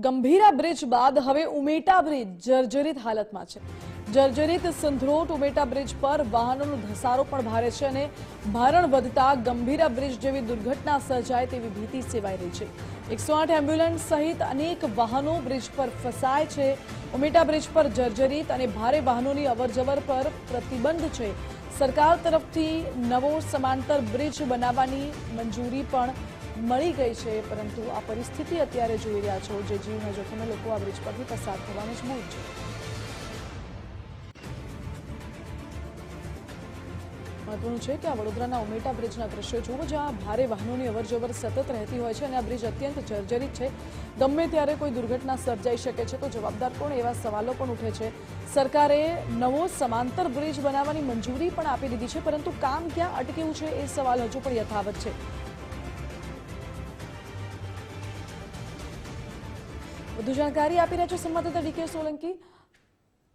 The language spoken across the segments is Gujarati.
ગંભીરા બ્રિજ બાદ હવે ઉમેટા બ્રિજ જર્જરિત હાલતમાં છે। જર્જરિત સંધરોટ ઉમેટા બ્રિજ પર વાહનોનો ધસારો પણ ભારે છે અને ભારણ વધતા ગંભીરા બ્રિજ જેવી દુર્ઘટના સર્જાય તેવી ભીતિ સેવાઈ રહી છે। 108 એમ્બ્યુલન્સ સહિત અનેક વાહનો બ્રિજ પર ફસાય છે। ઉમેટા બ્રિજ પર જર્જરિત અને ભારે વાહનોની અવરજવર પર પ્રતિબંધ છે। સરકાર તરફથી નવો સમાંતર બ્રિજ બનાવવાની મંજૂરી પણ મળી ગઈ છે, પરંતુ આ પરિસ્થિતિ અત્યારે જોઈ રહ્યા છો જે જીવના જોખમે લોકો આ બ્રિજ પરથી પસાર થવા મજબૂર છે। મહત્વનું છે કે આ વડોદરાના ઉમેટા બ્રિજના દ્રશ્યો જુઓ, જ્યાં ભારે વાહનોની અવરજવર સતત રહેતી હોય છે અને આ બ્રિજ અત્યંત જર્જરિત છે। ગમે ત્યારે કોઈ દુર્ઘટના સર્જાઈ શકે છે, તો જવાબદાર કોણ, એવા સવાલો પણ ઉઠે છે। સરકારે નવો સમાંતર બ્રિજ બનાવવાની મંજૂરી પણ આપી દીધી છે, પરંતુ કામ ક્યાં અટક્યું છે એ સવાલ હજુ પણ યથાવત છે। વધુ જાણકારી આપી રહ્યા છો સંવાદદાતા ડીકે સોલંકી।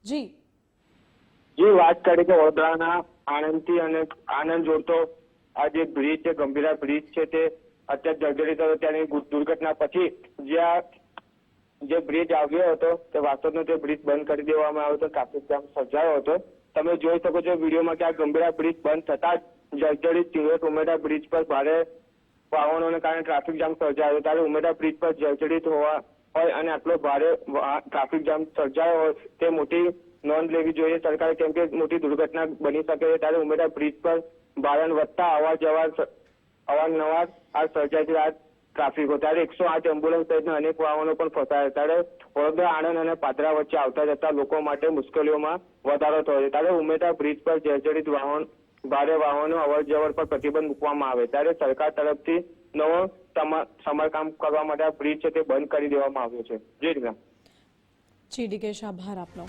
જી વાત કરી કે વડોદરાના આણંદથી અને આણંદ જોડતો આ જે બ્રિજ છે, ગંભીરા બ્રિજ છે, તે અત્યારે જર્જરિત હતો। ત્યાંની દુર્ઘટના પછી જે બ્રિજ આવ્યો હતો તે વાસ્તવનો તે બ્રિજ બંધ કરી દેવામાં આવ્યો હતો। ટ્રાફિક જામ સર્જાયો હતો। તમે જોઈ શકો છો વિડીયોમાં કે આ ગંભીરા બ્રિજ બંધ થતા જ જર્જરિત સિંગોટ ઉમેટા બ્રિજ પર ભારે વાહનોને કારણે ટ્રાફિક જામ સર્જાયો। ત્યારે ઉમેટા બ્રિજ પર જર્જરિત હોય અને આટલો ભારે ટ્રાફિક જામ સર્જાયો હોય તે મોટી નોંધ લેવી જોઈએ સરકારે, કેમ કે મોટી દુર્ઘટના બની શકે છે। ત્યારે ઉમેટા બ્રિજ પર ભારણ વધતા અવારનવાર આ સર્જાય છે આ ટ્રાફિકો। ત્યારે 108 એમ્બ્યુલન્સ સહિતના અનેક વાહનો પણ ફસાયા। ત્યારે વડોદરા, આણંદ અને પાદરા વચ્ચે આવતા જતા લોકો માટે મુશ્કેલીઓમાં વધારો થયો છે। ત્યારે ઉમેટા બ્રિજ પર જર્જરિત ભારે વાહનો અવરજવર પર પ્રતિબંધ મૂકવામાં આવે, ત્યારે સરકાર તરફથી નવો સમારકામ કરવા માટે આ બ્રિજ છે તે બંધ કરી દેવામાં આવ્યો છે। જી ડીકેશ, આભાર આપનો।